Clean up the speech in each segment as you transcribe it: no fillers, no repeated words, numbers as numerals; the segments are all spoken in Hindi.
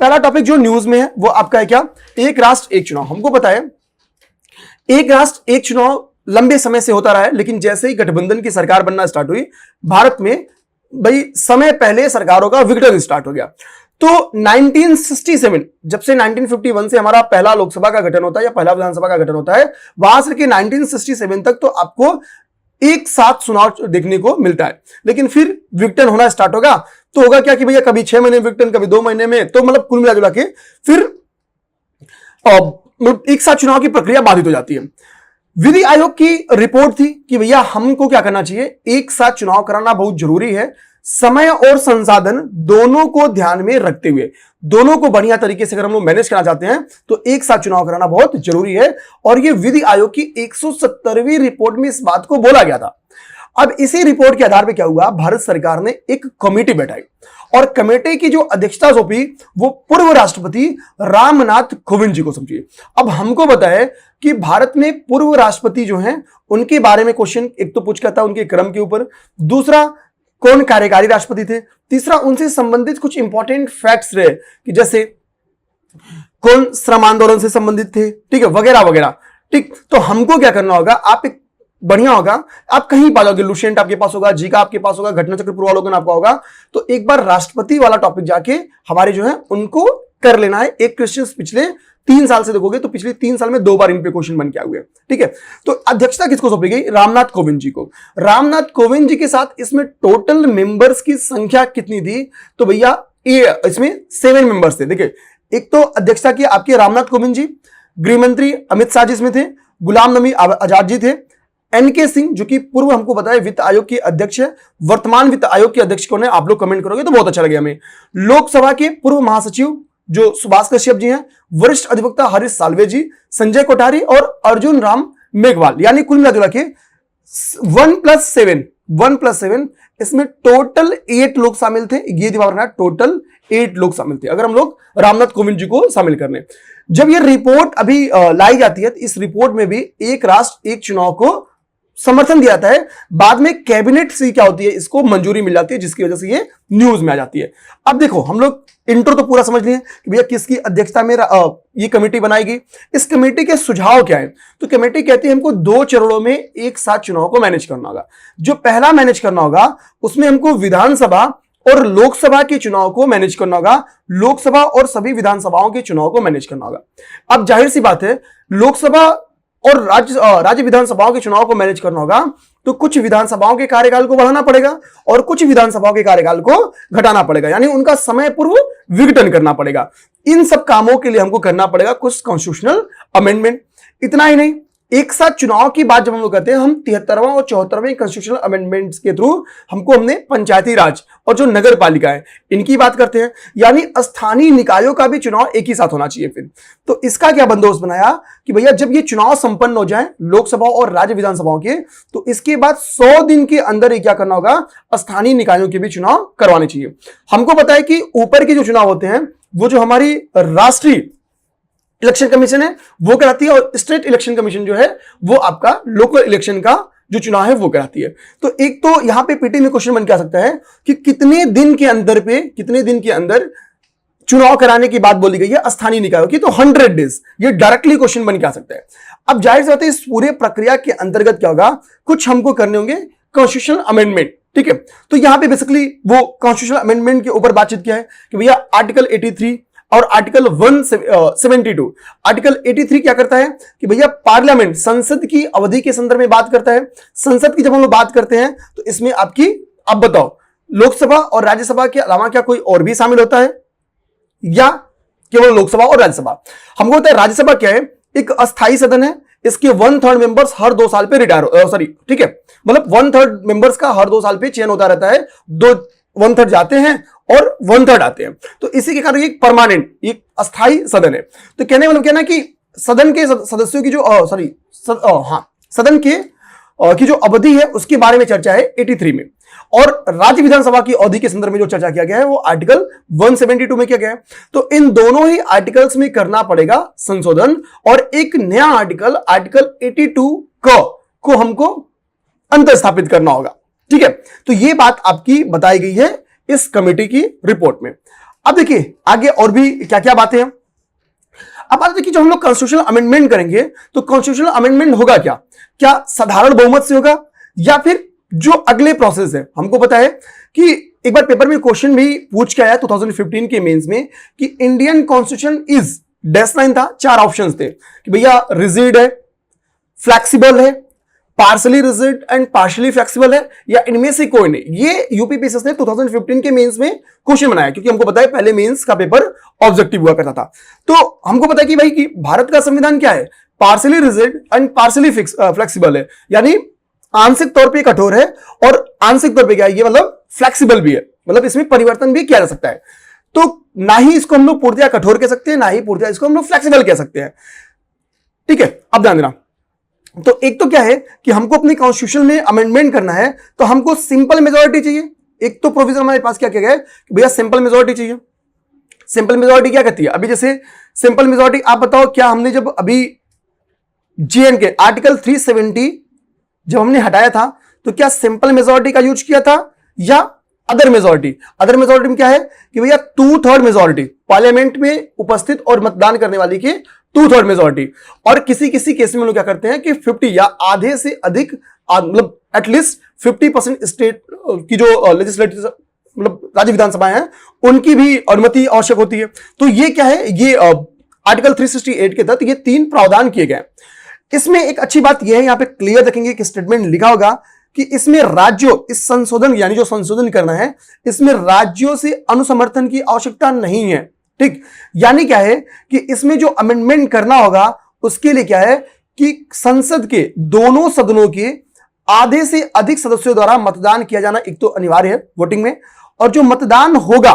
पहला टॉपिक जो न्यूज में है वो आपका है क्या, एक राष्ट्र एक चुनाव। हमको पता है एक राष्ट्र एक चुनाव लंबे समय से होता रहा है, लेकिन जैसे ही गठबंधन की सरकार बनना स्टार्ट हुई भारत में, भाई समय पहले सरकारों का विघटन स्टार्ट हो गया। तो 1967 जब से 1951 से हमारा पहला लोकसभा का गठन होता है या पहला विधानसभा का गठन होता है, वहां से लेकर 1967 तक तो आपको एक साथ चुनाव देखने को मिलता है। लेकिन फिर विघटन होना स्टार्ट होगा तो होगा क्या कि भैया कभी 6 महीने में विघटन, कभी 2 महीने में, तो मतलब कुल मिला के फिर एक साथ चुनाव की प्रक्रिया बाधित हो जाती है। विधि आयोग की रिपोर्ट थी कि भैया हमको क्या करना चाहिए, एक साथ चुनाव कराना बहुत जरूरी है, समय और संसाधन दोनों को ध्यान में रखते हुए, दोनों को बढ़िया तरीके से अगर हम लोग मैनेज करना चाहते हैं तो एक साथ चुनाव कराना बहुत जरूरी है। और यह विधि आयोग की 170वीं रिपोर्ट में इस बात को बोला गया था। अब इसी रिपोर्ट के आधार पर क्या हुआ, भारत सरकार ने एक कमेटी बैठाई और कमेटी की जो अध्यक्षता सौंपी वो पूर्व राष्ट्रपति रामनाथ कोविंद जी को समझिए। अब हमको पता है कि भारत में पूर्व राष्ट्रपति जो हैं उनके बारे में क्वेश्चन एक तो पूछ करता है उनके क्रम के ऊपर, दूसरा कौन कार्यकारी राष्ट्रपति थे, तीसरा उनसे संबंधित कुछ इंपॉर्टेंट फैक्ट्स रहे कि जैसे कौन श्रम आंदोलन से संबंधित थे, ठीक है, वगैरह वगैरह। ठीक, तो हमको क्या करना होगा, आप एक बढ़िया होगा आप कहीं पा जाओगे, लुसेंट आपके पास होगा, जीका आपके पास होगा, घटना चक्र पूर्वावलोकन आपका होगा, तो एक बार राष्ट्रपति वाला टॉपिक जाके हमारे जो है उनको कर लेना है। एक क्वेश्चन पिछले 3 साल से देखोगे तो पिछले 3 साल में 2 बार इन पे क्वेश्चन बन के आए हुए, ठीक है। तो अध्यक्षता किसको सौंपी गई, रामनाथ कोविंद जी को। रामनाथ कोविंद जी के साथ इसमें टोटल मेंबर्स की संख्या कितनी थी, तो भैया इसमें 7 मेंबर्स थे। देखिए, एक तो अध्यक्षता की आपके रामनाथ कोविंद जी, गृह मंत्री अमित शाह जी इसमें थे, गुलाम नबी आजाद जी थे, एनके सिंह जो कि पूर्व हमको बताया वित्त आयोग के अध्यक्ष है, वर्तमान वित्त आयोग के अध्यक्ष कौन है आप लोग कमेंट करोगे तो बहुत अच्छा लगेगा हमें। लोकसभा के पूर्व महासचिव जो सुभाष कश्यप जी हैं, वरिष्ठ अधिवक्ता हरीश साल्वे जी, संजय कोठारी और अर्जुन राम मेघवाल, यानी कुल मिला के 1+7 इसमें टोटल 8 लोग शामिल थे। ये दिमाग रखना, टोटल 8 लोग शामिल थे अगर हम लोग रामनाथ कोविंद जी को शामिल कर लें। जब ये रिपोर्ट अभी लाई जाती है तो इस रिपोर्ट में भी एक राष्ट्र एक चुनाव को समर्थन दिया जाता है, बाद में कैबिनेट से क्या होती है इसको मंजूरी मिल जाती है, जिसकी वजह से ये न्यूज में आ जाती है। अब देखो, हम लोग इंट्रो तो पूरा समझ लिए कि भैया किसकी अध्यक्षता में ये कमेटी बनाई गई, इस कमेटी के सुझाव क्या है। तो कमेटी कहती है हमको 2 चरणों में एक साथ चुनाव को मैनेज करना होगा। जो पहला मैनेज करना होगा उसमें हमको विधानसभा और लोकसभा के चुनाव को मैनेज करना होगा, लोकसभा और सभी विधानसभाओं के चुनाव को मैनेज करना होगा। अब जाहिर सी बात है, लोकसभा और राज्य विधानसभाओं के चुनाव को मैनेज करना होगा तो कुछ विधानसभाओं के कार्यकाल को बढ़ाना पड़ेगा और कुछ विधानसभाओं के कार्यकाल को घटाना पड़ेगा, यानी उनका समय पूर्व विघटन करना पड़ेगा। इन सब कामों के लिए हमको करना पड़ेगा कुछ कॉन्स्टिट्यूशनल अमेंडमेंट। इतना ही नहीं, एक साथ चुनाव की बात जब हम लोग करते हैं, हम 73वां और 74वें कॉन्स्टिट्यूशनल अमेंडमेंट्स के थ्रू हमने पंचायती राज और जो नगर पालिका है इनकी बात करते हैं, यानी स्थानीय निकायों का भी चुनाव एक ही साथ होना चाहिए। फिर तो इसका क्या बंदोबस्त बनाया कि भैया जब ये चुनाव संपन्न हो जाए लोकसभा और राज्य विधानसभाओं के, तो इसके बाद 100 दिन के अंदर ही क्या करना होगा, स्थानीय निकायों के भी चुनाव करवाने चाहिए। हमको पता है कि ऊपर के जो चुनाव होते हैं वो जो हमारी राष्ट्रीय इलेक्शन कमीशन है वो कराती है और स्टेट इलेक्शन कमीशन जो है वो आपका लोकल इलेक्शन का जो चुनाव है वो कराती है। तो एक तो यहां पे पीटी में क्वेश्चन बन के आ सकता है कि कितने दिन के अंदर चुनाव कराने की बात बोली गई है स्थानीय निकायों की, तो 100 डेज, ये डायरेक्टली क्वेश्चन बन के आ सकता है। अब जाहिर सी बात है इस पूरे प्रक्रिया के अंतर्गत क्या होगा, कुछ हमको करने होंगे कॉन्स्टिट्यूशनल अमेंडमेंट, ठीक है। तो यहां पे बेसिकली वो कॉन्स्टिट्यूशनल अमेंडमेंट के ऊपर बातचीत किया है कि भैया आर्टिकल 83 और आर्टिकल 172। आर्टिकल 83 क्या करता है कि भैया पार्लियामेंट संसद की अवधि के संदर्भ में बात करता है। संसद की जब हम लोग बात करते हैं तो इसमें आपकी, अब बताओ, लोकसभा और राज्यसभा के अलावा क्या कोई और भी शामिल होता है या केवल लोकसभा और राज्यसभा? हमको पता है राज्यसभा क्या है, एक अस्थायी सदन है, इसके 1/3 मेंबर्स हर 2 साल पे रिटायर, ठीक है, मतलब 1/3 मेंबर्स का हर 2 साल पे चयन होता रहता है, 1/3 जाते हैं और 1/3 आते हैं। तो इसी के कारण एक परमानेंट, एक अस्थायी सदन है। तो कहने मतलब कहना कि सदन के सदस्यों की जो सदन के की जो अवधि है उसके बारे में चर्चा है 83 में, और राज्य विधानसभा की अवधि के संदर्भ में जो चर्चा किया गया है वो आर्टिकल 172 में किया गया है। तो इन दोनों ही आर्टिकल्स में करना पड़ेगा संशोधन, और एक नया आर्टिकल 82 को हमको अंतर्स्थापित करना होगा, ठीक है। तो ये बात आपकी बताई गई है इस कमेटी की रिपोर्ट में। अब देखिए आगे और भी क्या क्या बातें हैं। अब बात देखिए, जब हम लोग कॉन्स्टिट्यूशनल अमेंडमेंट करेंगे तो कॉन्स्टिट्यूशनल अमेंडमेंट होगा क्या? क्या साधारण बहुमत से होगा या फिर जो अगले प्रोसेस है? हमको पता है कि एक बार पेपर में क्वेश्चन भी पूछ के आया 2015 के मेंस में कि Indian constitution is dash line था, 4 ऑप्शंस थे कि भैया रिजिड है, फ्लेक्सिबल है, partially rigid and partially flexible है, या इनमें से कोई नहीं। ये यूपीपीएससी ने 2015 के मेंस में क्वेश्चन बनाया, क्योंकि हमको पता है पहले मेंस का पेपर ऑब्जेक्टिव हुआ करता था। तो हमको पता है कि भाई कि भारत का संविधान क्या है, partially rigid and partially flexible है, यानी आंशिक तौर पे कठोर है और आंशिक तौर पे क्या है, ये मतलब फ्लेक्सिबल भी है, मतलब इसमें परिवर्तन भी किया जा सकता है। तो ना ही इसको हम लोग पूर्णतया कठोर कह सकते हैं, ना ही पूर्णतया इसको हम लोग फ्लेक्सिबल कह सकते हैं। ठीक है, अब ध्यान देना। तो एक तो क्या है कि हमको अपनी कॉन्स्टिट्यूशन में अमेंडमेंट करना है, तो हमको सिंपल मेजॉरिटी चाहिए। एक तो प्रोविजन हमारे पास क्या गया है कि भैया सिंपल मेजॉरिटी चाहिए। सिंपल मेजॉरिटी क्या कहती है? अभी जैसे सिंपल मेजॉरिटी आप बताओ, क्या हमने जब अभी जीएन के आर्टिकल 370 जब हमने हटाया था तो क्या सिंपल मेजॉरिटी का यूज किया था या अदर मेजॉरिटी? अदर मेजॉरिटी में क्या है कि भैया 2/3 मेजॉरिटी, पार्लियामेंट में उपस्थित और मतदान करने वाली की 2/3 मेजॉरिटी। और किसी किसी केस में लोग क्या करते हैं कि 50 या आधे से अधिक, मतलब एटलीस्ट 50% स्टेट की जो लेजिस्लेटिव मतलब राज्य विधानसभाएं हैं उनकी भी अनुमति आवश्यक होती है। तो ये क्या है, ये आर्टिकल 368 के तहत ये 3 प्रावधान किए गए। इसमें एक अच्छी बात यह है, यहां पे क्लियर देखेंगे कि स्टेटमेंट लिखा होगा कि इसमें राज्यों, इस संशोधन यानी जो संशोधन करना है इसमें राज्यों से अनुसमर्थन की आवश्यकता नहीं है। ठीक, यानी क्या है कि इसमें जो अमेंडमेंट करना होगा उसके लिए क्या है कि संसद के दोनों सदनों के आधे से अधिक सदस्यों द्वारा मतदान किया जाना एक तो अनिवार्य है वोटिंग में, और जो मतदान होगा,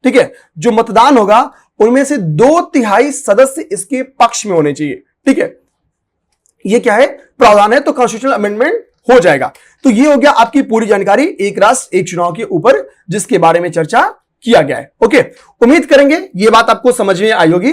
ठीक है, जो मतदान होगा उनमें से 2/3 सदस्य इसके पक्ष में होने चाहिए। ठीक है, ये क्या है, प्रावधान है, तो कॉन्स्टिट्यूशनल अमेंडमेंट हो जाएगा। तो ये हो गया आपकी पूरी जानकारी एक राष्ट्र एक चुनाव के ऊपर जिसके बारे में चर्चा किया गया है। ओके, उम्मीद करेंगे ये बात आपको समझ में आई होगी।